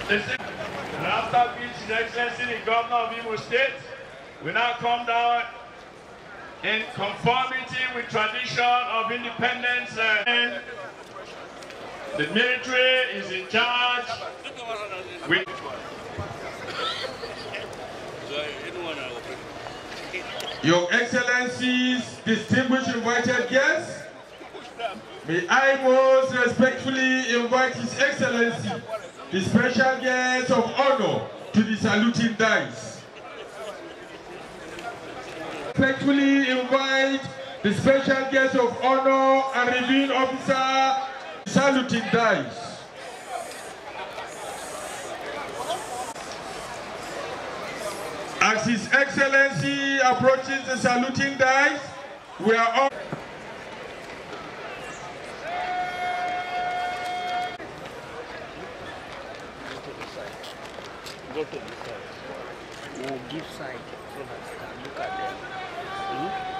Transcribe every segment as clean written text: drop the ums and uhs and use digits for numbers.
And after which His Excellency the Governor of Imo State will now come down in conformity with tradition of independence. The military is in charge with Your Excellencies, distinguished invited guests, may I most respectfully invite His Excellency, the special guest of honor, to the saluting dais. Respectfully invite the special guest of honor and reviewing officer, saluting dais. As His Excellency approaches the saluting dais, we are all go to this side. We'll give side so that you can look at them.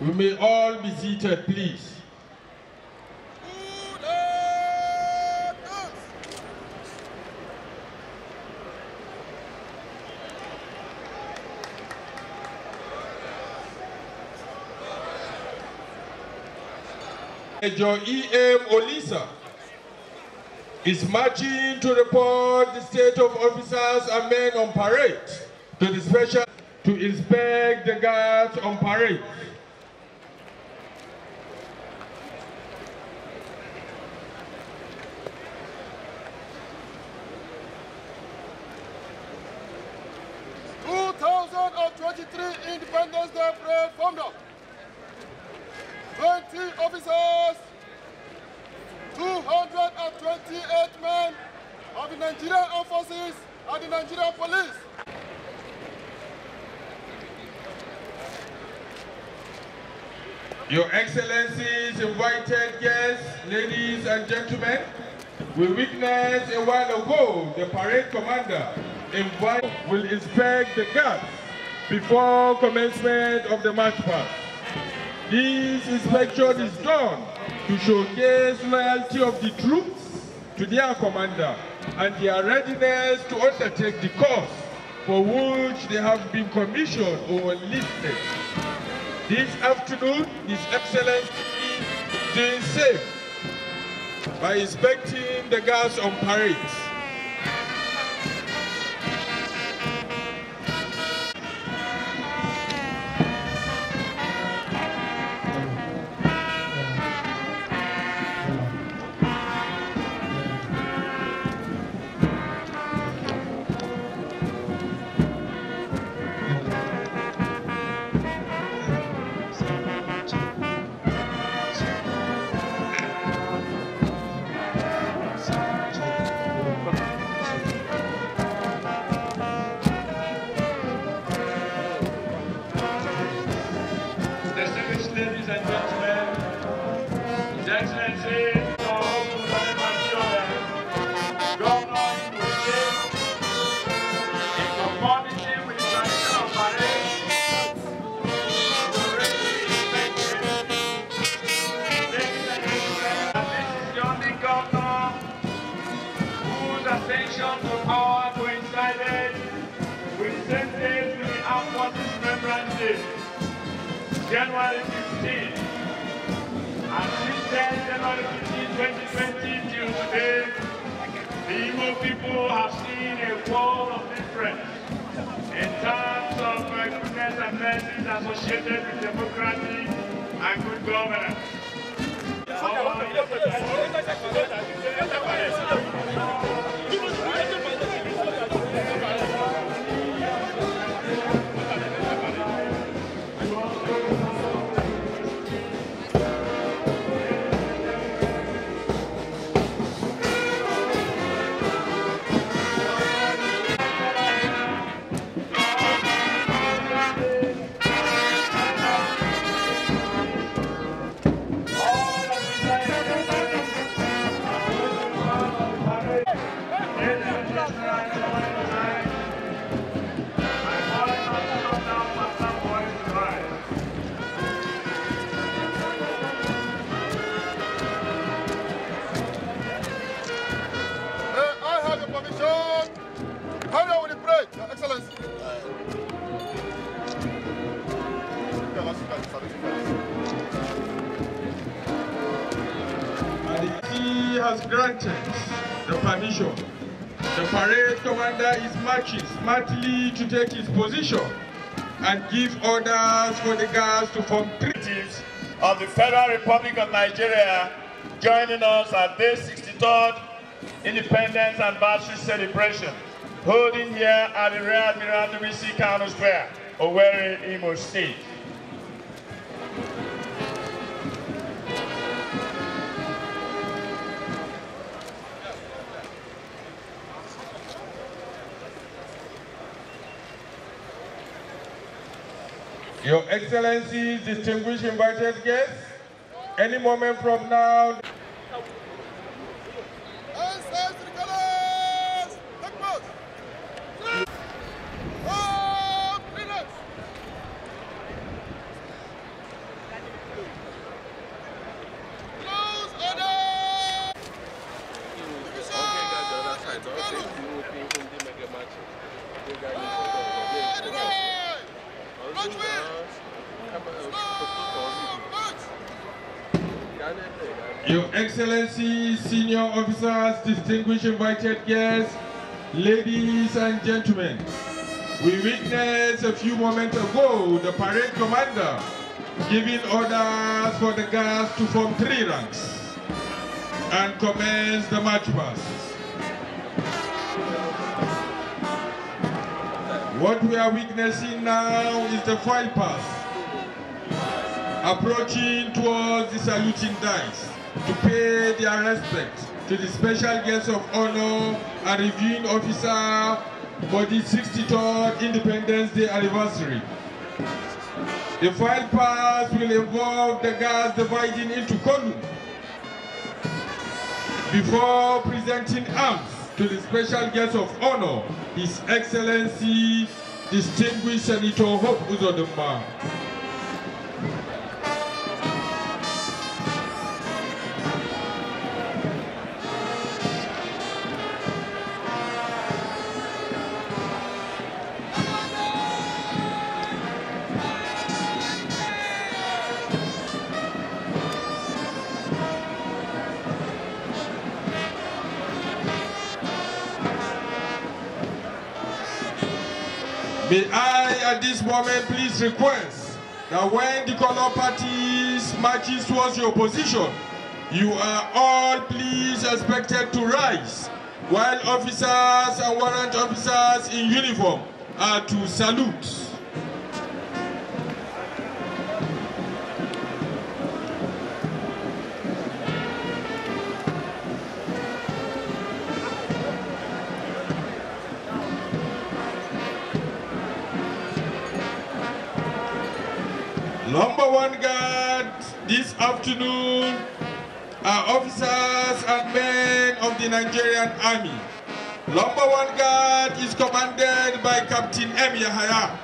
We may all be seated, please. Major E.M. Olisa is marching to report the state of officers and men on parade to the special to inspect the guards on parade. Independence Day Parade formed up. 20 officers, 228 men of the Nigerian Armed Forces and the Nigerian Police. Your Excellencies, invited guests, ladies and gentlemen, we witnessed a while ago the parade commander will inspect the guards before commencement of the march past. This inspection is done to showcase loyalty of the troops to their commander and their readiness to undertake the course for which they have been commissioned or enlisted. This afternoon, His Excellency is doing safe by inspecting the guards on parade. ladies and gentlemen, His Excellency, Governor Imo State, in conformity with the tradition of parade, is already inspected. Ladies and gentlemen, this is the only governor whose ascension to power coincided with the same date with the Armed Forces Remembrance Day, January 15, and since 2020 till today, the Igbo people have seen a world of difference in terms of goodness and mercies associated with democracy and good governance. He has granted the permission. The parade commander is marching smartly to take his position and give orders for the guards to form treaties of the Federal Republic of Nigeria joining us at this 63rd Independence Anniversary celebration, holding here at the Rear Admiral WC Kano Square, Owerri, Imo State. Your Excellencies, distinguished invited guests, any moment from now, Your Excellencies, senior officers, distinguished invited guests, ladies and gentlemen, we witnessed a few moments ago the parade commander giving orders for the guards to form 3 ranks and commence the march past. What we are witnessing now is the file pass approaching towards the saluting dice to pay their respect to the special guest of honor and reviewing officer for the 63rd Independence Day anniversary. The file pass will involve the guards dividing into columns before presenting arms to the special guest of honor, His Excellency, Distinguished Senator Hope Uzodimma. May I at this moment please request that when the color parties marches towards your position, you are all please expected to rise, while officers and warrant officers in uniform are to salute. Number 1 guard this afternoon are officers and men of the Nigerian Army. Number 1 guard is commanded by Captain M. Yahaya.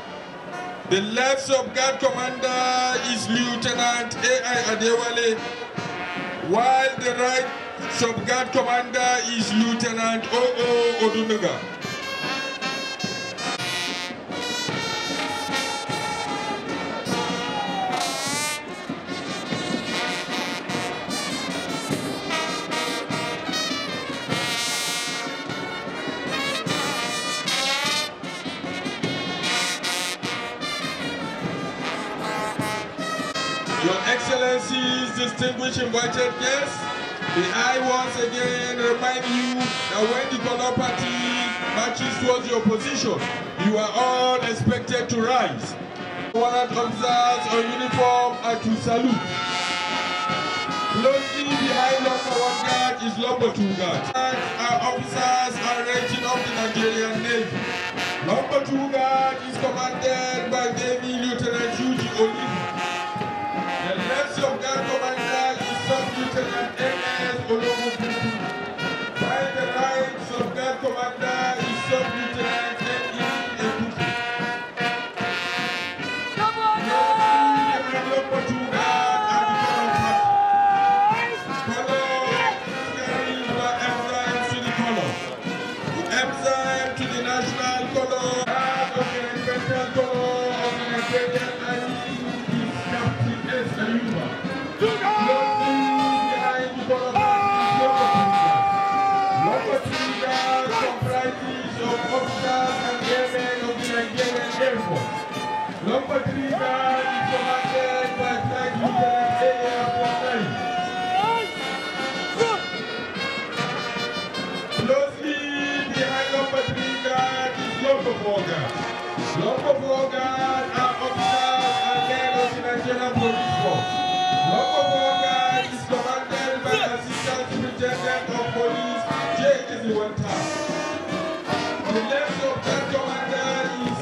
The left sub-guard commander is Lieutenant A.I. Adewale, while the right sub-guard commander is Lieutenant O.O. Odunuga. Your Excellencies, distinguished invited guests, may I once again remind you that when the color party marches towards your position, you are all expected to rise. Warrant officers on uniform are to salute. Closely behind number 1 guard is number 2 guard. Our officers are rating of the Nigerian Navy. Number 2 guard is commanded by Navy Lieutenant Yuji Olivi. The left of guard commander is Sub-Lieutenant M.S. Olomobutu. While the right of guard commander is Sub-Lieutenant M.E. Ekuki. Number 2 guard are the color party. Color carries the enzyme to the color. The enzyme to the national color. Guard of the regimental color of the Nigerian Army is Captain S. Ayuba. Closely behind the color party is number 3 guard comprises of officers and airmen of the Nigerian Air Force. Number 3 guard is commanded by Flight Lieutenant A.A. Abdullahi. Closely behind number 3 guard is number 4 guard. Number 4 guard are officers and men of the Nigerian Police Force. Number 4 guard is commanded by Assistant Superintendent of Police J. Eziwanta. The left of that commander is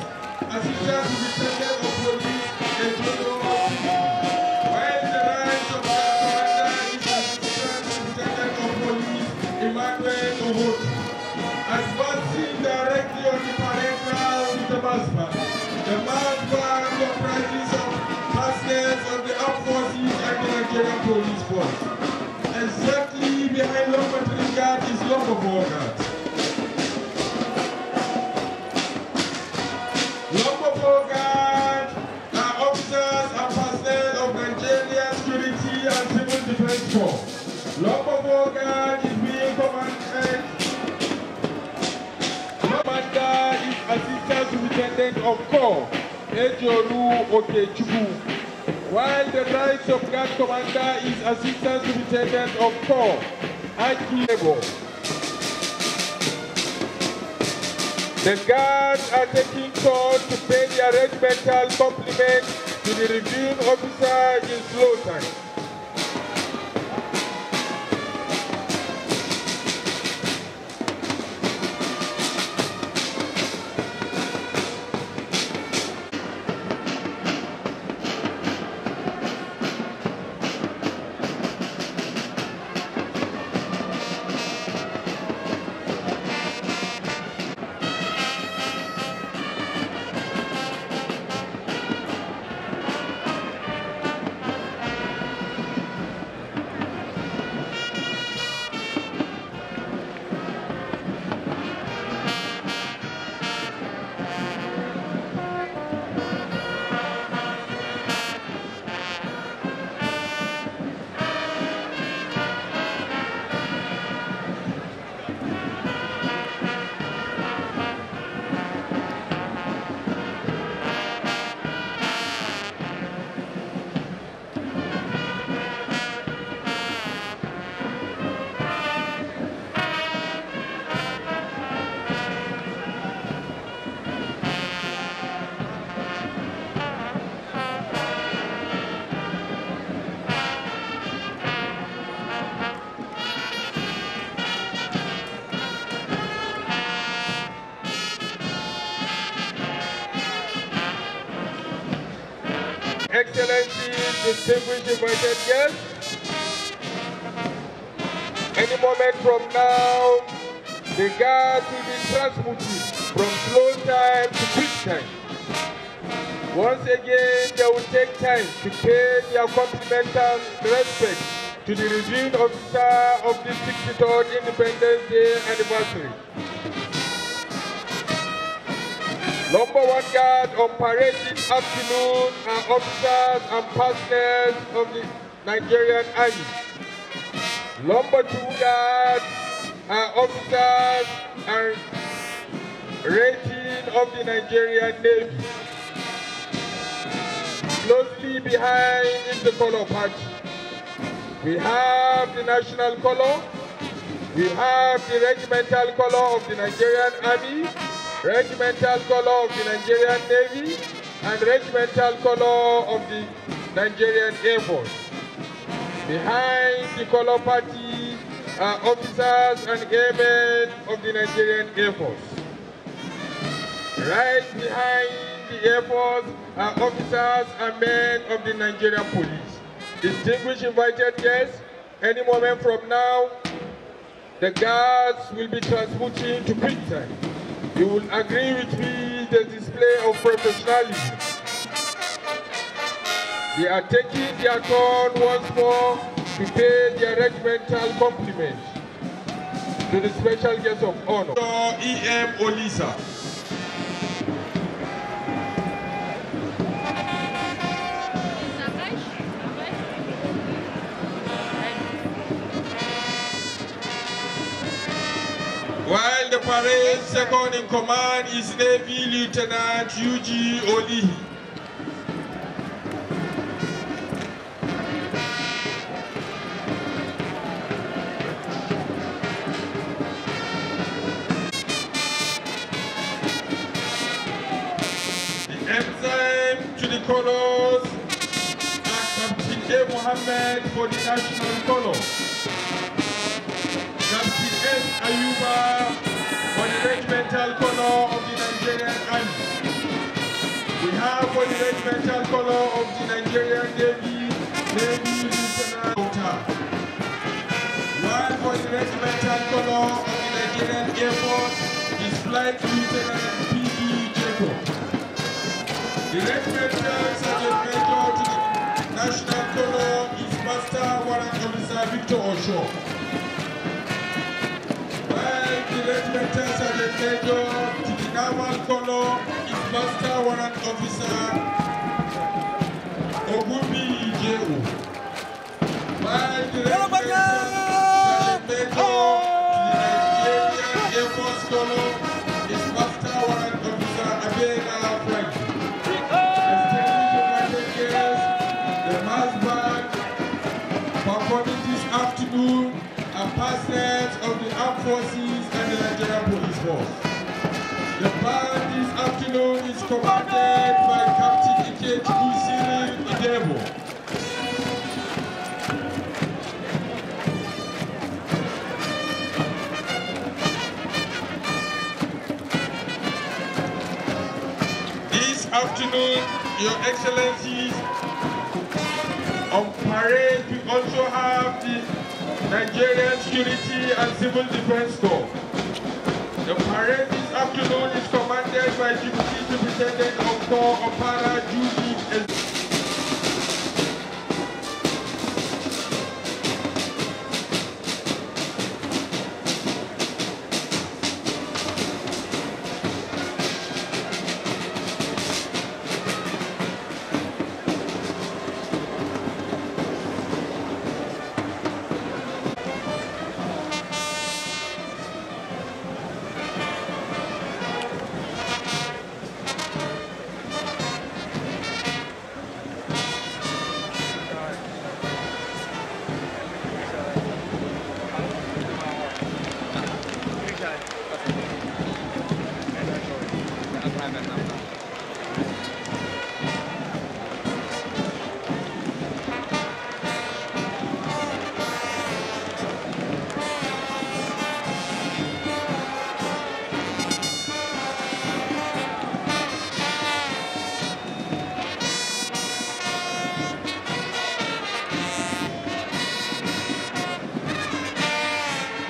Assistant Superintendent of Police Ejono Osiri. While the right of that commander is Assistant Superintendent of Police Emmanuel Ohotu. Advancing directly on the parade ground is the mass band. The mass band comprises of personnel of the armed forces and the Nigerian Police Force. Exactly behind number 3 guard is number 4 guard. Number 4 guard are officers and personnel of Nigerian Security and Civil Defense Corps. Number 4 guard is being commanded. Commander is Assistant Superintendent of Corps, Ejoru Okechukwu. While the right of guard commander is Assistant Superintendent of Corps, Aki Lebo. The guards are taking turns to pay their regimental compliment to the reviewing officer in slow time. Excellencies, distinguished invited guests, any moment from now, the guard will be transmuted from slow time to quick time. Once again, they will take time to pay their complimental respect to the reviewing officer of the 63rd Independence Day anniversary. Number 1 guard on parade this afternoon are officers and personnel of the Nigerian Army. Number 2 guards are officers and rating of the Nigerian Navy. Closely behind is the color party. We have the national color. We have the regimental color of the Nigerian Army, regimental color of the Nigerian Navy, and regimental color of the Nigerian Air Force. Behind the color party are officers and airmen of the Nigerian Air Force. Right behind the Air Force are officers and men of the Nigerian Police. Distinguished invited guests, any moment from now, the guards will be transmuting to quick time. You will agree with me the display of professionalism. They are taking their turn once more to pay their regimental compliment to the special guest of honor, E.M. Olisa. While the parade second in command is Navy Lieutenant U.G. Olihi. The ensign to the colors are Captain A. Mohammed for the national color. Captain S. Ayuba for the regimental color of the Nigerian Army. We have for the regimental color of the Nigerian Navy, Navy Lieutenant Ota. While for the regimental color of the Nigerian Air Force is Flight Lieutenant P.E. Jacob. The regimental sergeant major to the national color is Master Warrant Officer Victor Osho. The regimental sergeant major to the naval color is Master Warrant Officer Ogumi Ijeu. While the regimental sergeant major to the Nigerian Air Force color is Master Warrant Officer Abena Frank. Distinguished invited guests, the mass band performing this afternoon are partners of the armed forces and the Nigerian Police Force. The band this afternoon is commanded by Captain Ikechi Cyril Idebo. This afternoon, Your Excellencies, on parade we also have the Nigerian Security and Civil Defense Corps. The parade this afternoon is commanded by Deputy Superintendent of Corps Opara Judy.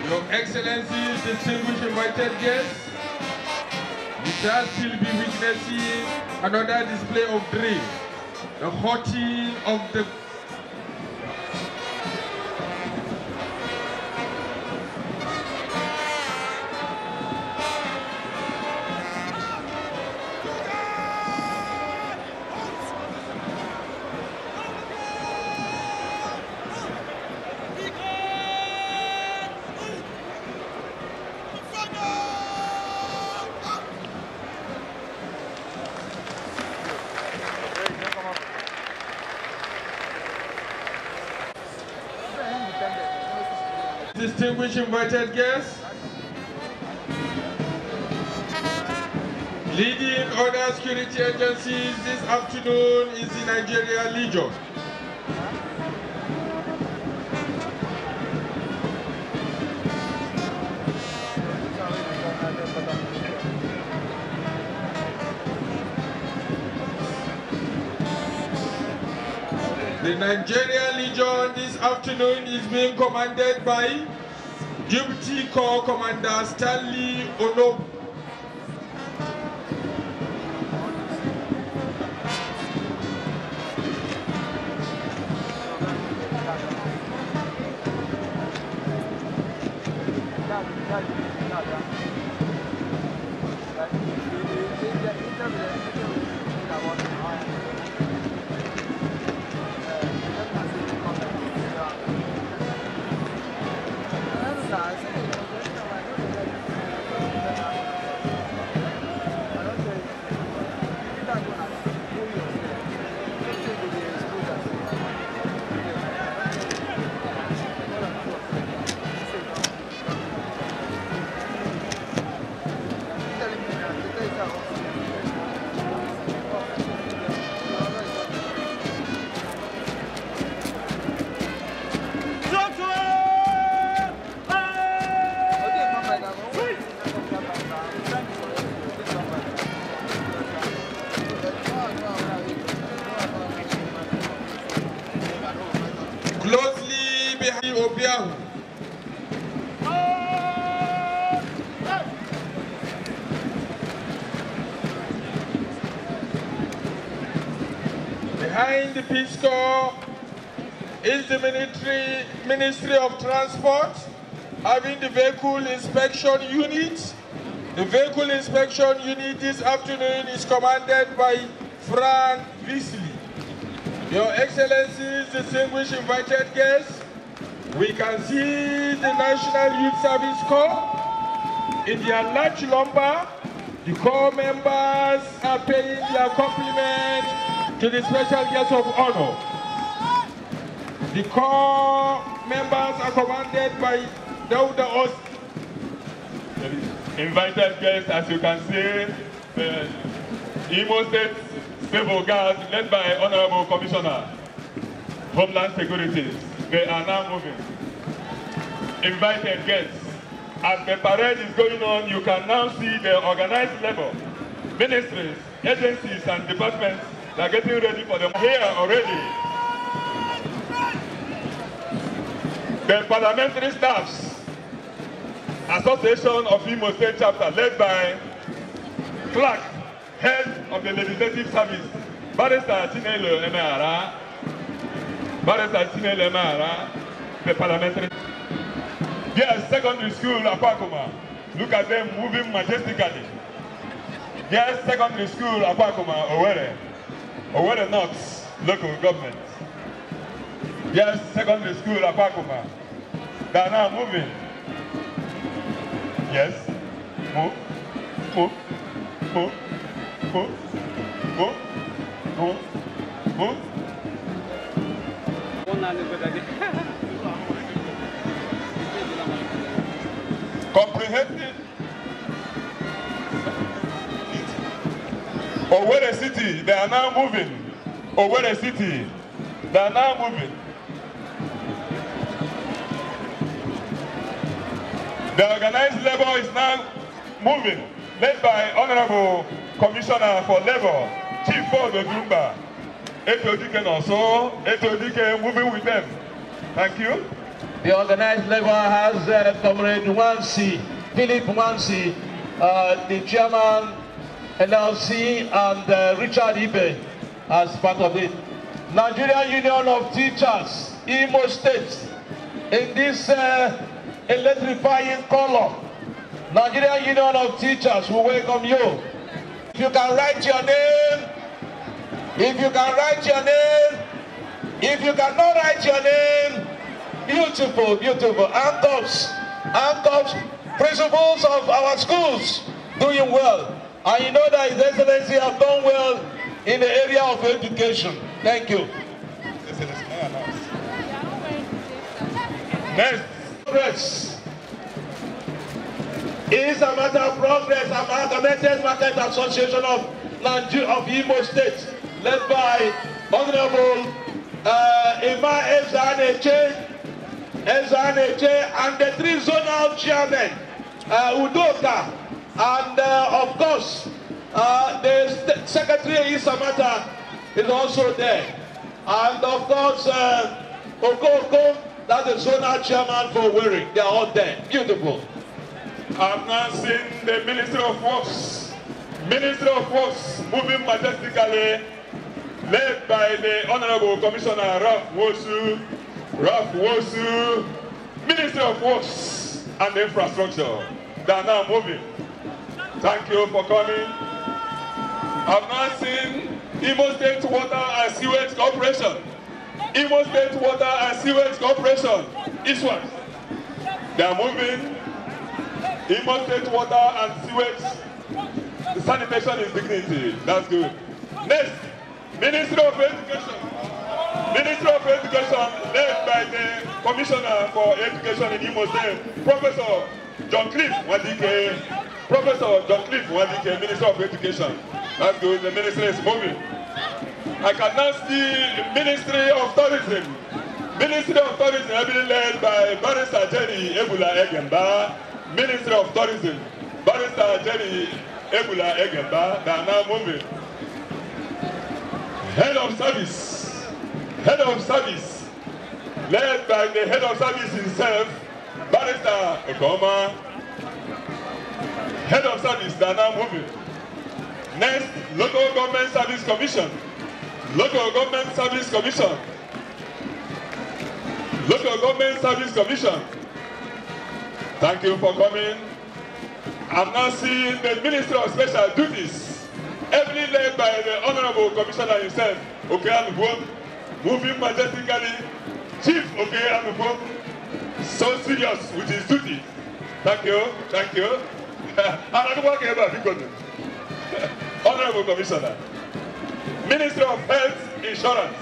Your Excellencies, distinguished invited guests, we shall still be witnessing another display of drill, the hotting of the Distinguished invited guests, leading other security agencies this afternoon is the Nigeria Legion. The Nigeria Legion this afternoon is being commanded by Deputy Corps Commander Stanley Ono. Closely behind Obiahu. Behind the Peace Corps is the Ministry of Transport, having the vehicle inspection unit. The vehicle inspection unit this afternoon is commanded by Frank Visley. Your Excellencies, distinguished invited guests, we can see the National Youth Service Corps in their large number. The Corps members are paying their compliment to the special guest of honor. The Corps members are commanded by Dauda Os. Invited guests, as you can see, the Imo State Civil Guard, led by Honorable Commissioner, Homeland Security, they are now moving. Invited guests, as the parade is going on, you can now see the organized level. Ministries, agencies, and departments are getting ready for them here already. The Parliamentary Staffs Association of Imo State Chapter, led by Clark, Head of the Legislative Service, Barrister Chinelo Emeara, the Parliamentary. Yes, Secondary School Apakuma. Look at them moving majestically. Yes, Secondary School Apakuma, Owerri North, local government. Yes, Secondary School Apakuma. They are now moving. Yes, move, move, move, move, move, move, move. Comprehensive. Owerri City, they are now moving. Owerri City, they are now moving. The organized labor is now moving, led by Honorable Commissioner for Labor, Chief Ford Odumba. Etodike also, Etodike moving with them. Thank you. The organized labor has Comrade Wansi, Philip Wansi, the chairman, NLC, and Richard Ibe as part of it. Nigerian Union of Teachers, Imo State, in this electrifying color. Nigerian Union of Teachers, we welcome you. If you can write your name, if you can write your name, if you cannot write your name, beautiful, beautiful. Handcuffs, principals of our schools doing well. And you know that His Excellency have done well in the area of education. Thank you. Next, Progress. Is a matter of progress. Amalgamated Market Association of Nigeria of Imo State, led by Honorable Emma Ezaneche, and the 3 zonal chairmen, Udoka, and of course, the Secretary Isamata is also there. And of course, Okoko, that's the zonal chairman for Weri. They are all there. Beautiful. I've now seen the Ministry of Works moving majestically, led by the Honorable Commissioner Ralph Wosu, Ministry of Works and Infrastructure. They are now moving. Thank you for coming. I've now seen Imo State Water and Sewage Corporation. Imo State Water and Sewage Corporation. Eastward. They are moving. Imo State Water and Sewage. The sanitation is dignity. That's good. Next, Ministry of Education. Ministry of Education, led by the Commissioner for Education in Imo State, Professor John Cliff Wadike. Professor John Cliff Wadike, Minister of Education. That's good. The ministry is moving. I can now see the Ministry of Tourism. Ministry of Tourism, heavily led by Barrister Jenny Ebula Egemba. Ministry of Tourism, Barrister Jenny Ebula Egemba. They are now moving. Head of Service, led by the Head of Service himself, Barrister Ekoma. Head of Service, they are now moving. Next, Local Government Service Commission. Local Government Service Commission. Local Government Service Commission. Thank you for coming. I'm now seeing the Ministry of Special Duties, heavily led by the Honorable Commissioner himself, Okeanubo, moving majestically. Chief Okeanubo, so serious with his duty. Thank you, thank you. Honorable Commissioner. Ministry of Health Insurance.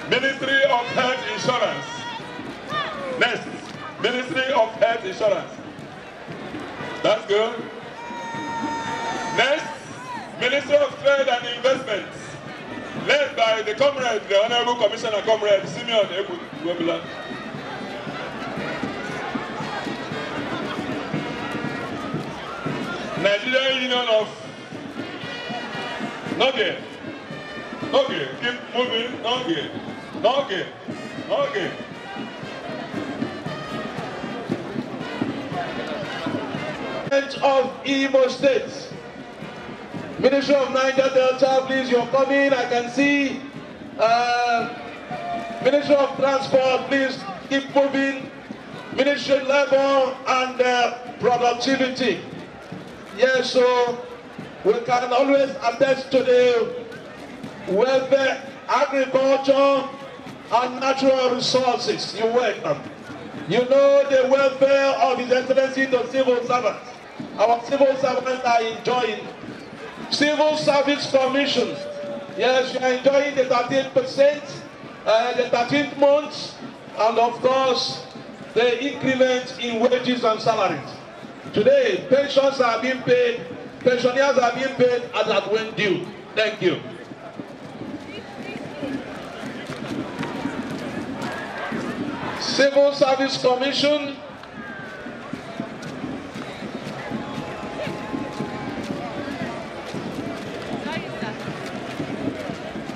Ministry of Health Insurance. Next, Ministry of Health Insurance. That's good. Next, Ministry of Trade and Investments, led by the comrade, the Honorable Commissioner Comrade Simeon Ekwebula. Nigerian Union of Okay, keep moving. Okay. Of Imo State, Ministry of Niger Delta, please, you're coming. I can see. Ministry of Transport, please keep moving. Ministry of Labor and Productivity. Yes, so we can always attest to the welfare, agriculture, and natural resources. You're welcome. You know the welfare of His Excellency the civil servants. Our civil servants are enjoying Civil Service Commission. Yes, we are enjoying the 13%, the 13th month, and of course, the increment in wages and salaries. Today, pensions are being paid, pensioners are being paid as at when due. Thank you. Civil Service Commission.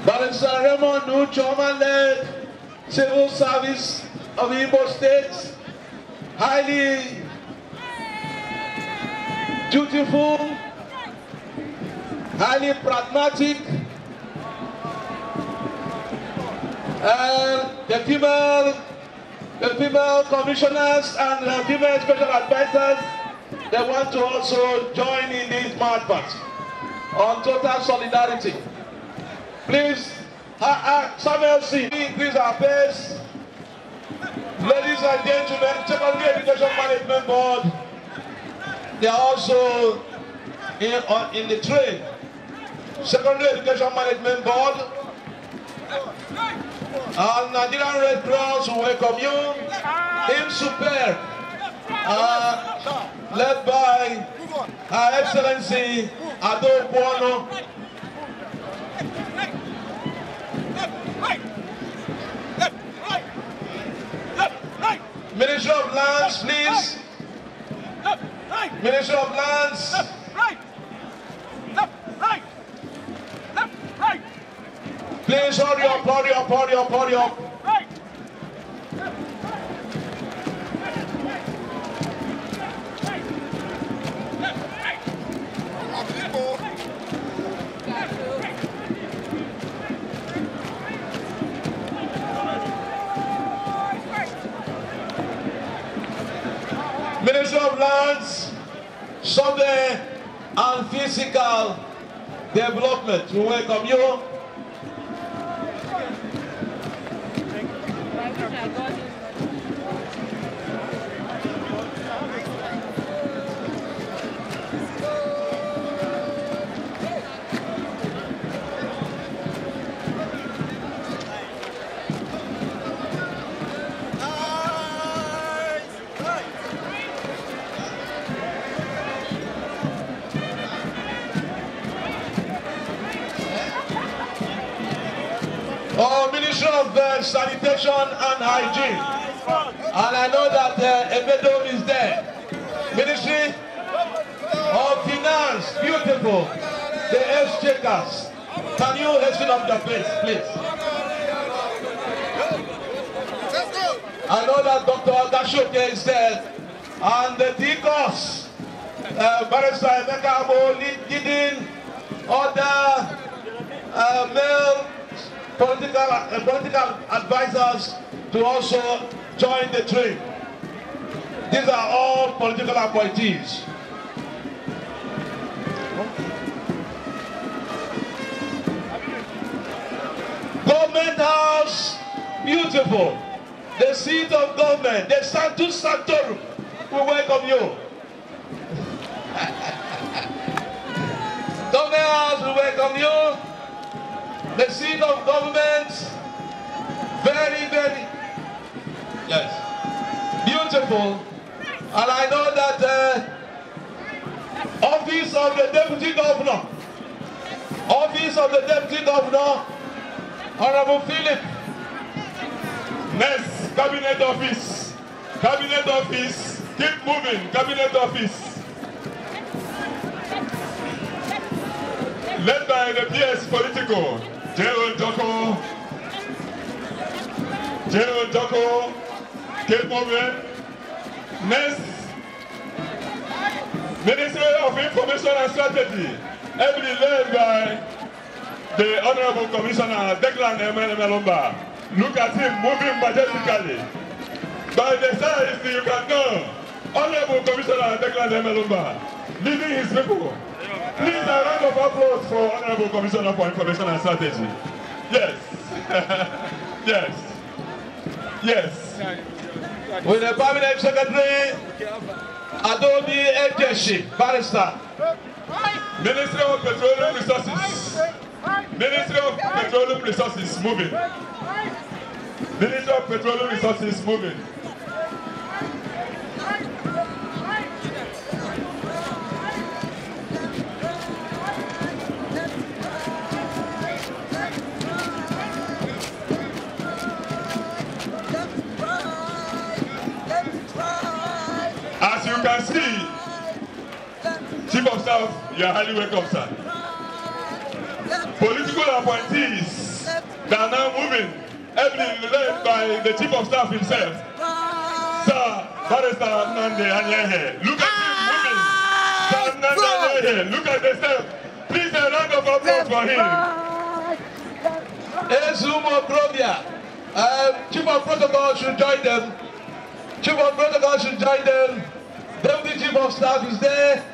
Barrister Raymond Uchoma led Civil Service of Imo State, highly dutiful, highly pragmatic, and the female commissioners and the female special advisors, they want to also join in this march on total solidarity. Please, Samuel C. increase our pace. Ladies and gentlemen, Secondary Education Management Board, they are also in the train. Secondary Education Management Board, and Nigerian Red Cross will welcome you. in superb, led by Her Excellency Ado Buono. Minister of Lands, please. Minister of Lands. Please hurry up, hurry up, hurry up, hurry up. Minister of Lands, Survey and Physical Development, we welcome you. Minister of Sanitation and Hygiene, and I know that Ebedo is there. Ministry of Finance, beautiful, the exchequers. Can you hasten up the place, please? I know that Dr. Agashoke is there, and the DCOS, Barrister Emeka Abo, leading other male political advisors to also join the train. These are all political appointees. Government House, beautiful. The seat of government, the Sanctus Sanctorum, we welcome you. Government House, we welcome you. The seat of government, very, very, yes, beautiful. And I know that office of the Deputy Governor, Honorable Philip. Next, Cabinet Office, keep moving, Cabinet Office. Led by the PS Political. General Joko, keep moving. Next, Ministry of Information and Strategy, heavily led by the Honorable Commissioner Declan Emelomba. Look at him moving majestically. By the size you can know, Honorable Commissioner Declan Emelomba, leading his people. Please, a round of applause for Honorable Commissioner for Information and Strategy. Yes. Yes. With the Cabinet Secretary, Adobe Ekeshi, Barrister. Ministry of Petroleum Resources, moving. Ministry of Petroleum Resources, moving. As you can see, Chief of Staff, you are highly welcome, sir. Political appointees that are now moving, heavily led by the Chief of Staff himself, Sir Barrister Nnamdi Anyehe. Look at him moving. Sir Nnamdi Anyehe, look at the step. Please, a round of applause for him. Ezumo Grobia, Chief of Protocol should join them. Deputy Chief of Staff is there,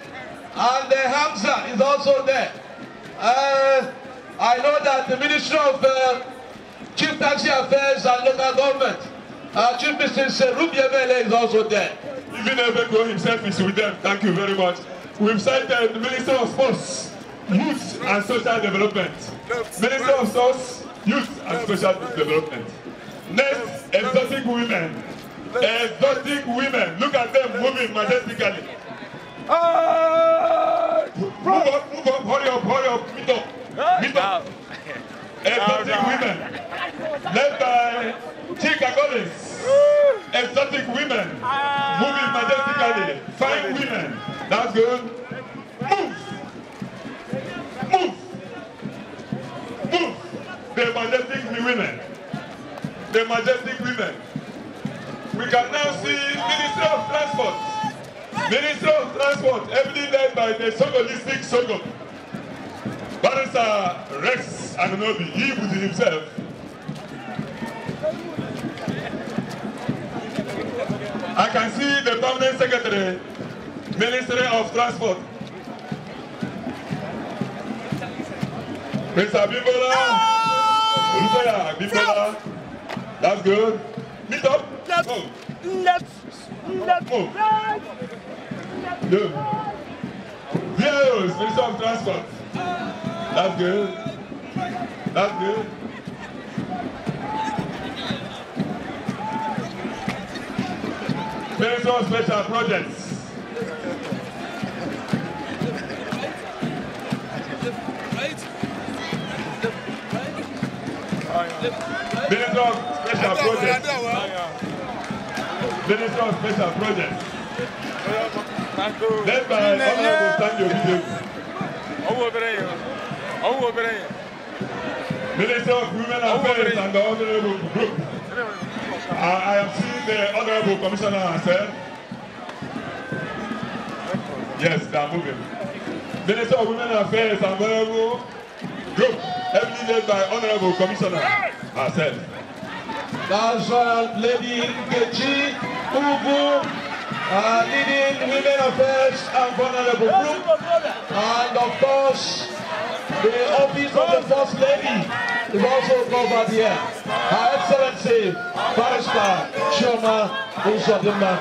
and Hamza is also there. I know that the Ministry of Chief Taxi Affairs and Local Government, Chief Mr. Ruby Mele is also there. Even Ebeko himself is with them. Thank you very much. We've cited the Minister of Sports, Youth and Social Development. Minister of Sports, Youth and Social Development. Next, exotic women, Exotic women. Look at them moving majestically. Move up, hurry up, meet up. Exotic women. Led by Chika Collins. Exotic women. Moving majestically. Fine women. That's good. Move. The majestic women. The majestic women. We can now see Minister of Transport. Minister of Transport, heavily led by the Sogolistic Sogo. Barrister Rex Anunobi, he with himself. I can see the Permanent Secretary, Ministry of Transport. Mr. Bimbola. That's good. Meet up. Move. Good. Views, Minister of Transport. That's good. Minister of Special Projects. Minister of Special Projects. Minister of Special Projects. Led by Honorable Stanley Obidewu. Minister of Women Affairs and the Honorable Group. I have seen the Honorable Commissioner herself. Yes, they are moving. Minister of Women Affairs and Honorable Group, heavily led by Honorable Commissioner herself. That's Lady Nkechi Ubu, leading Women Affairs and Vulnerable Group, and of course, the Office of the First Lady is also covered here. Her Excellency, Barrister Chioma Uzodimma.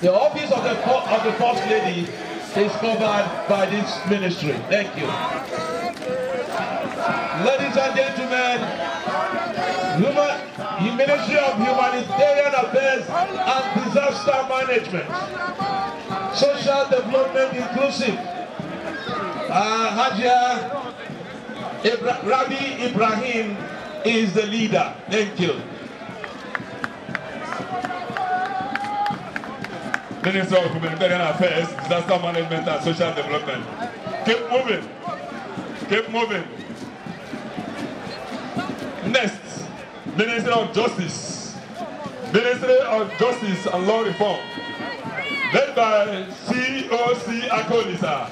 The Office of the First Lady is covered by this ministry. Thank you. Ladies and gentlemen, the Ministry of Humanitarian Affairs and Disaster Management, Social Development Inclusive, Hajia Rabi Ibrahim is the leader. Thank you. Minister of Humanitarian Affairs, Disaster Management and Social Development. Keep moving. Next, Ministry of Justice. Ministry of Justice and Law Reform. Led by COC Akolisa.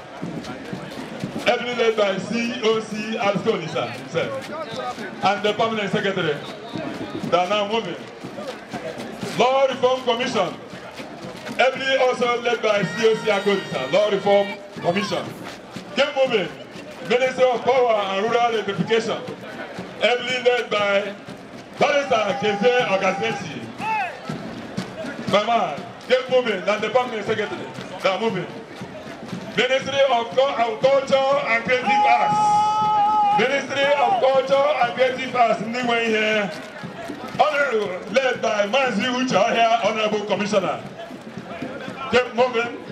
Heavily led by COC Akolisa himself. And the Permanent Secretary. They are now moving. Law Reform Commission. Heavily also led by COC Akolisa. Law Reform Commission. Keep moving. Ministry of Power and Rural Electrification. Heavily led by Barrister Keze Ogasechi. My man, keep moving. And the Permanent Secretary. They are moving. Ministry of Culture and Creative Arts. Ministry of Culture and Creative Arts. Anyway here. Honorable, led by Manzi Ucha here, Honorable Commissioner. Keep moving.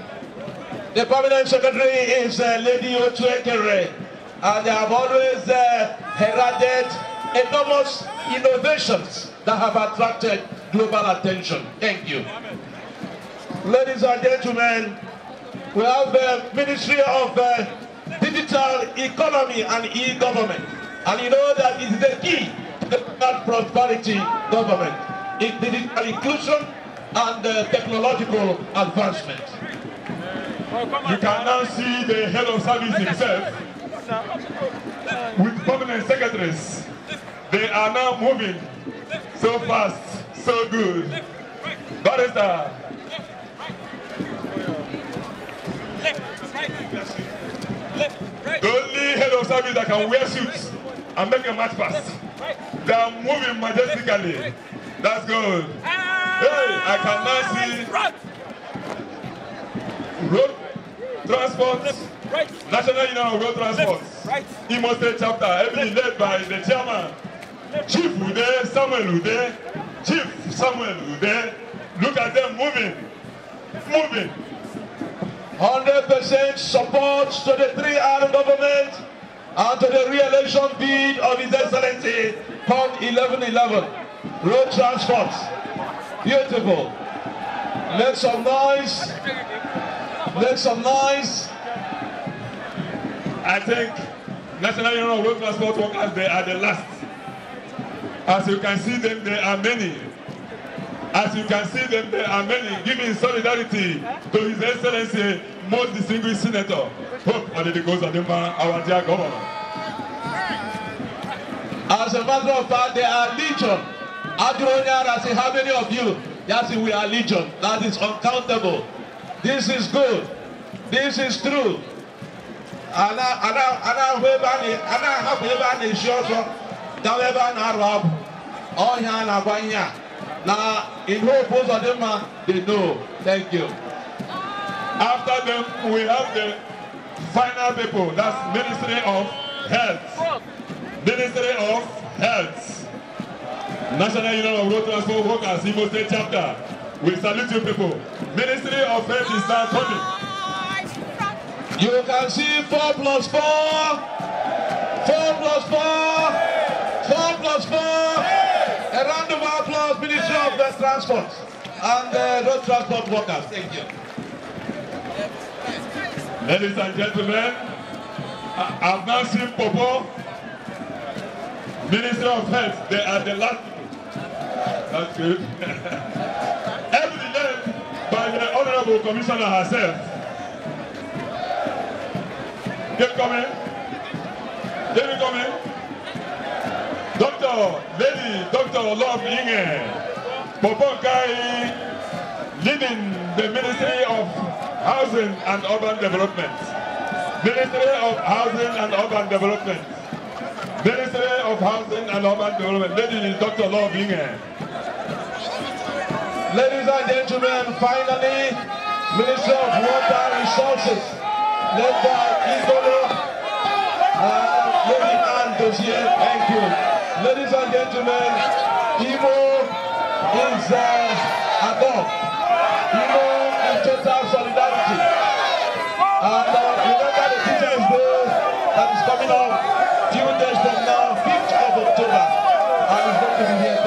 The Permanent Secretary is Lady Otuekere, and they have always heralded enormous innovations that have attracted global attention. Thank you. Ladies and gentlemen, we have the Ministry of Digital Economy and E-Government, and you know that it is the key to that prosperity government, in digital inclusion and technological advancement. You can now see the head of service himself with permanent secretaries. They are now moving so fast, so good. Barrister. The only head of service that can wear suits and make a march past. They are moving majestically. That's good. Hey, I can now see road transport, National Union of Road Transport, Imo State chapter, heavily led by the chairman, Chief Ude, Samuel Ude, Chief Samuel Ude. Look at them moving. Moving. 100% support to the three-arm government and to the re-election bid of His Excellency called 1111. Road transport. Beautiful. Make some noise. Make some noise. I think National Union of Road Transport Workers, they are the last. As you can see them, there are many. As you can see them, there are many giving solidarity to His Excellency, most distinguished Senator, Hope Adedegozadimma, our dear governor. As a matter of fact, there are legion. Adronya, say, how many of you? Yes, we are legion. That is uncountable. This is good. This is true. Now, in hope of them, they know. Thank you. After them, we have the final people. That's Ministry of Health. Ministry of Health. National Union of Road Transport Workers, Imo State Chapter. We salute you people. Ministry of Health is now coming. You can see 4 plus 4. 4 plus 4. 4 plus 4. A round of applause, Ministry of the Transport and Road Transport Workers. Thank you. Ladies and gentlemen, I've now seen Popo, Ministry of Health. They are the last. That's good. Evidently by the Honorable Commissioner herself. Keep coming. Keep coming. Dr. Love Inge, Poponkai, leading the Ministry of Housing and Urban Development. Ministry of Housing and Urban Development. Ministry of Housing and Urban Development. Lady Dr. Love Inge. Ladies and gentlemen, finally, Ministry of Water Resources, led by Igolo and Lady Anne Dossier. Thank you. Ladies and gentlemen, Imo is above. Imo is total solidarity. And remember the Teachers' Day that is coming up a few days from now, 5th of October. And it's going to be here.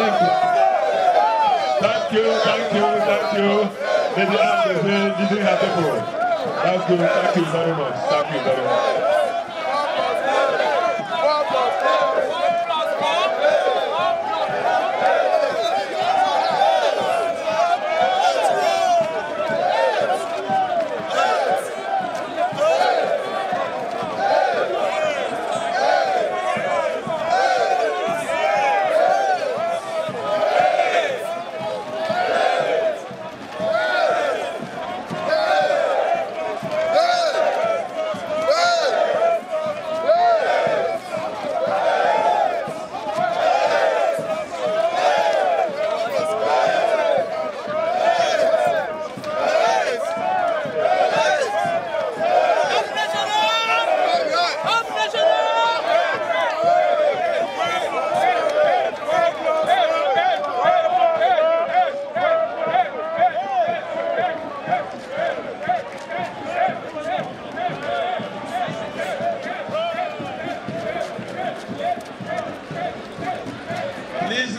Thank you. Thank you. Lady Anne Dossier, leading her people. That's good. Thank you very much. Thank you very much.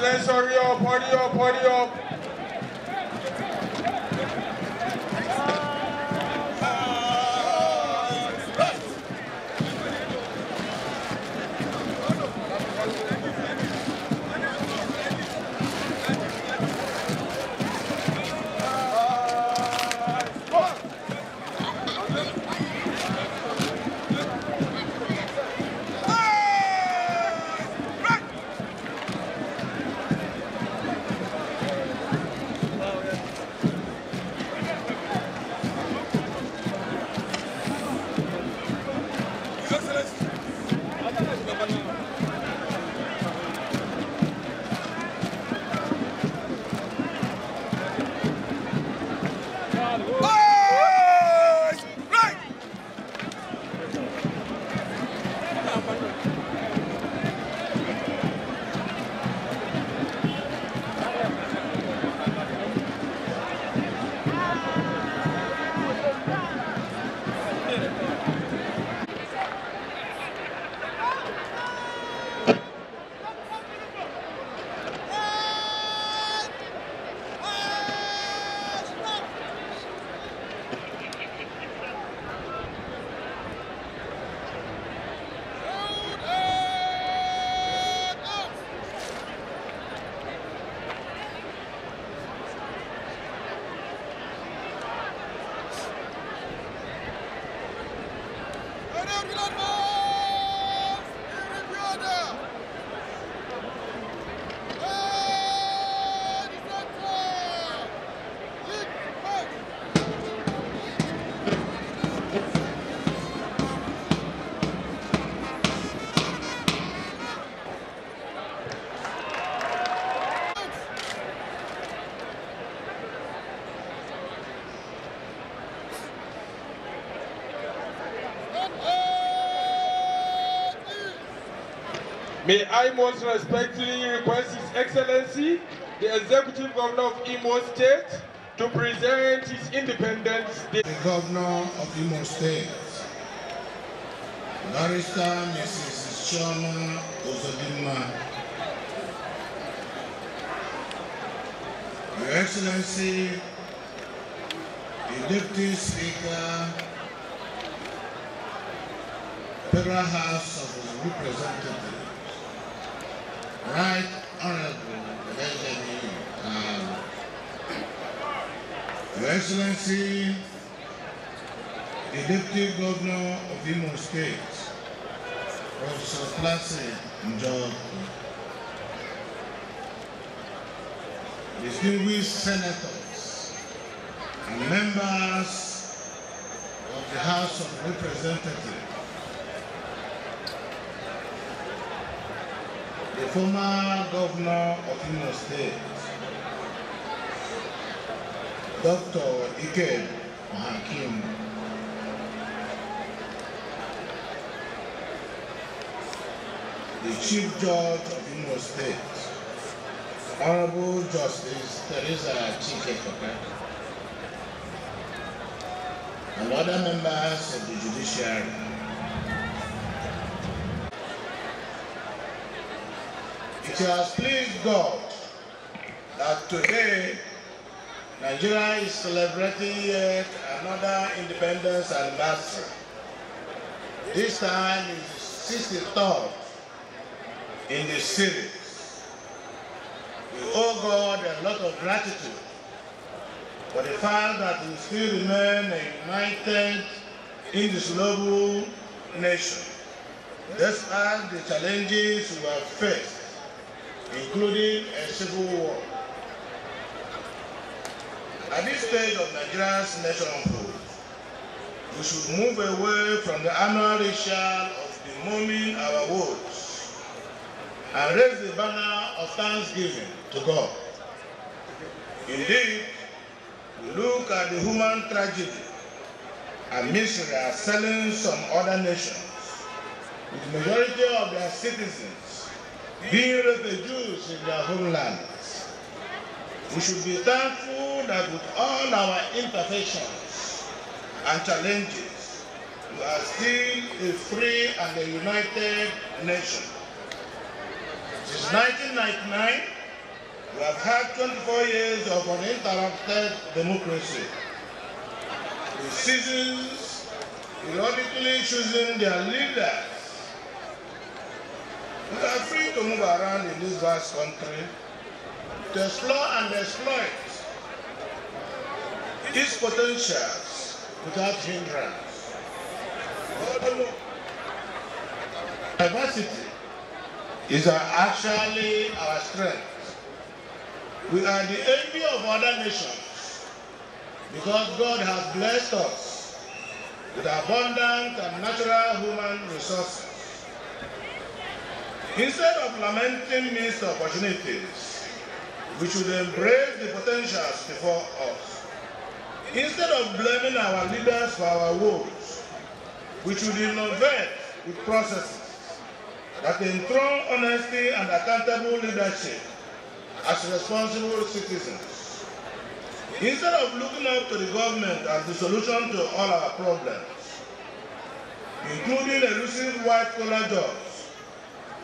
Let's hurry up, hurry up, hurry up. May I most respectfully request His Excellency, the Executive Governor of Imo State, to present his Independence Day. The Governor of Imo State, Barrister Mrs. Chioma Uzodimma, Your Excellency, the Deputy Speaker, Federal House of Representatives, Right Honorable Benjamin, Your Excellency, the Deputy Governor of Imo State, Professor Classy Njog, distinguished senators and members of the House of Representatives, the former Governor of Imo State, Dr. Ike Hakim, the Chief Judge of Imo State, Honorable Justice Teresa Chike-Koka, and other members of the judiciary. It has pleased God that today Nigeria is celebrating yet another independence anniversary. This time is 63rd in the series. We owe God a lot of gratitude for the fact that we still remain a united, indissoluble nation, despite the challenges we have faced, including a civil war. At this stage of Nigeria's nationhood, we should move away from the annual ritual of bemoaning our woes and raise the banner of thanksgiving to God. Indeed, we look at the human tragedy and misery assailing some other nations, with the majority of their citizens being refugees in their homelands. We should be thankful that with all our imperfections and challenges, we are still a free and a united nation. Since 1999, we have had 24 years of uninterrupted democracy, with citizens periodically choosing their leaders. We are free to move around in this vast country to explore and exploit its potentials without hindrance. Diversity is actually our strength. We are the envy of other nations because God has blessed us with abundant and natural human resources. Instead of lamenting missed opportunities, we should embrace the potentials before us. Instead of blaming our leaders for our woes, we should innovate with processes that enthrone honesty and accountable leadership as responsible citizens. Instead of looking up to the government as the solution to all our problems, including elusive white-collar jobs,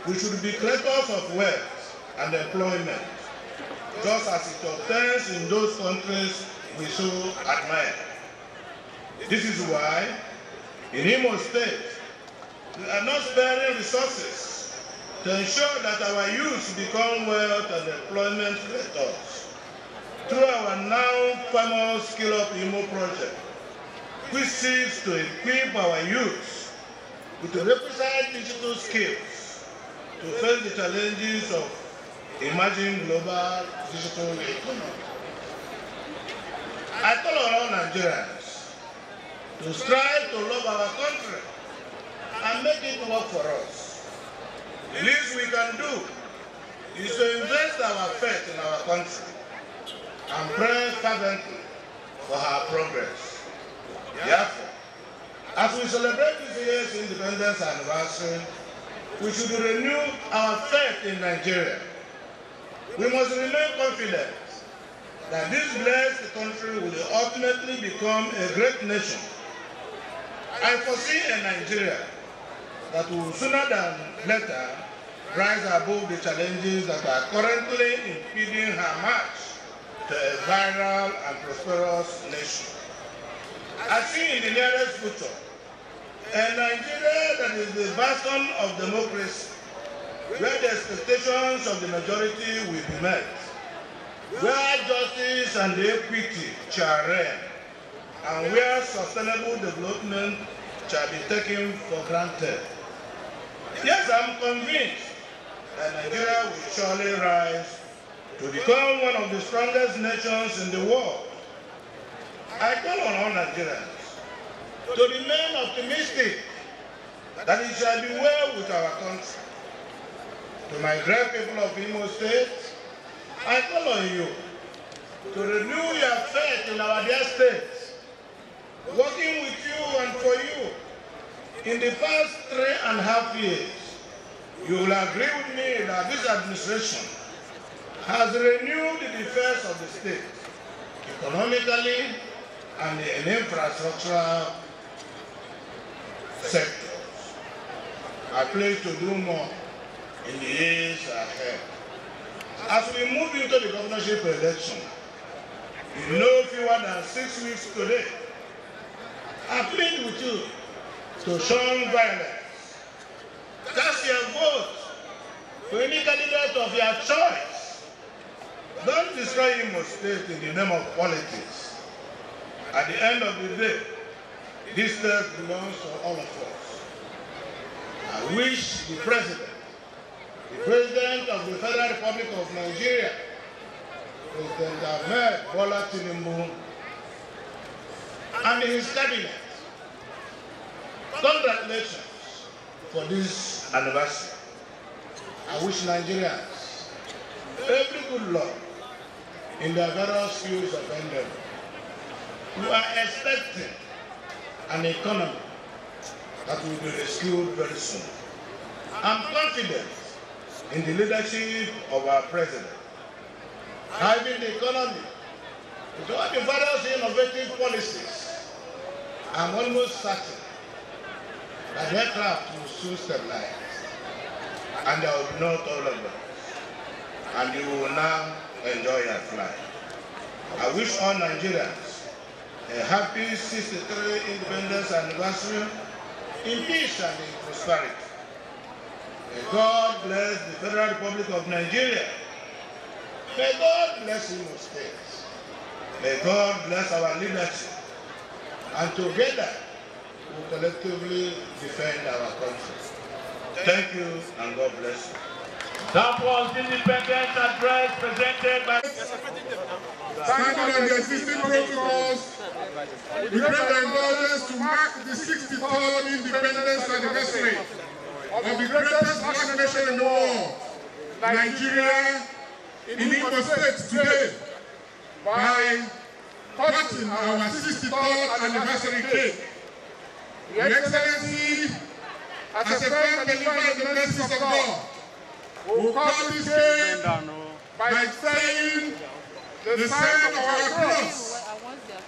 we should be creators of wealth and employment, just as it obtains in those countries we so admire. This is why, in Imo State, we are not sparing resources to ensure that our youth become wealth and employment creators through our now famous Skill Up Imo project, which seeks to equip our youth with the requisite digital skills to face the challenges of emerging global digital economy. I call on all Nigerians to strive to love our country and make it work for us. The least we can do is to invest our faith in our country and pray fervently for her progress. Therefore, as we celebrate this year's independence anniversary, we should renew our faith in Nigeria. We must remain confident that this blessed country will ultimately become a great nation. I foresee a Nigeria that will sooner than later rise above the challenges that are currently impeding her march to a viral and prosperous nation. I see in the nearest future a Nigeria that is the bastion of democracy, where the expectations of the majority will be met, where justice and equity shall reign, and where sustainable development shall be taken for granted. Yes, I'm convinced that Nigeria will surely rise to become one of the strongest nations in the world. I call on all Nigerians to remain optimistic that it shall be well with our country. To my great people of Imo State, I call on you to renew your faith in our dear state, working with you and for you. In the past 3.5 years, you will agree with me that this administration has renewed the defense of the state, economically and in infrastructural sectors. I pledge to do more in the years ahead. As we move into the governorship election, in no fewer than 6 weeks today, I plead with you to shun violence. Cast your vote for any candidate of your choice. Don't destroy Imo State in the name of politics. At the end of the day, this state belongs to all of us. I wish the President of the Federal Republic of Nigeria, President Ahmed Bola Tinubu, and his cabinet, congratulations for this anniversary. I wish Nigerians every good luck in their various fields of endeavor. We are expecting an economy that will be rescued very soon. I'm confident in the leadership of our president. Driving the economy with all the various innovative policies, I'm almost certain that the aircraft will soon stabilize and there will be no turbulence, and you will now enjoy your flight. I wish all Nigerians a happy 63rd independence anniversary in peace and in prosperity. May God bless the Federal Republic of Nigeria. May God bless Imo State. May God bless our leadership. And together, we will collectively defend our country. Thank you and God bless you. That was the independence address presented by... Standing on the existing protocols, we pray the indulgence to mark the 63rd independence anniversary of the greatest black nation in the world, Nigeria, in Imo State today, by cutting our 63rd anniversary cake. Your Excellency, as a firm believer in the mercies of God, will cut this cake by saying the sign of our cross,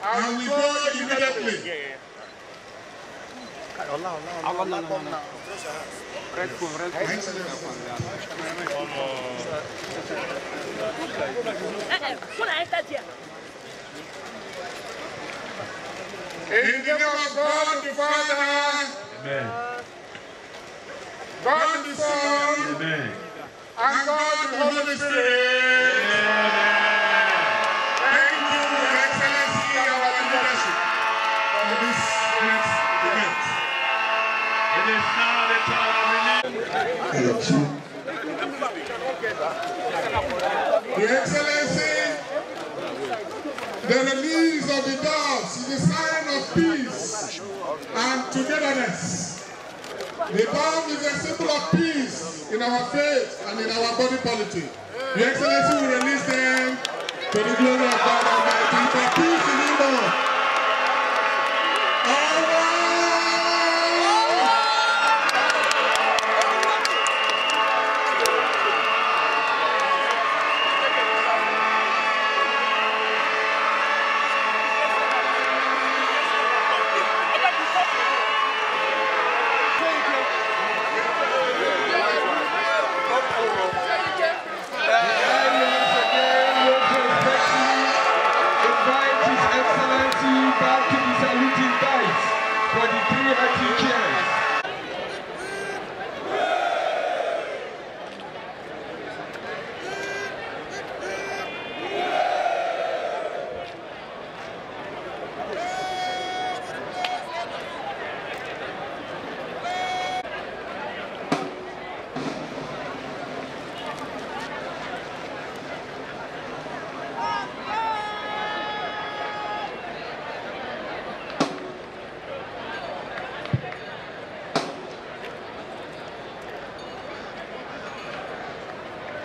and we go immediately. In the name of God the Father, Amen. God the Son, Amen. and God the Holy Spirit. Thank you, Your Excellency, our leadership, for this great event. It is now Your Excellency, the release of the doves is a sign of peace and togetherness. The dove is a symbol of peace in our faith and in our body politic. Your Excellency will release them to the glory of God Almighty for peace in Imo.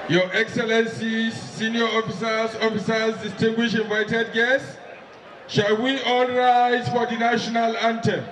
Your Excellencies, senior officers, distinguished invited guests, shall we all rise for the national anthem?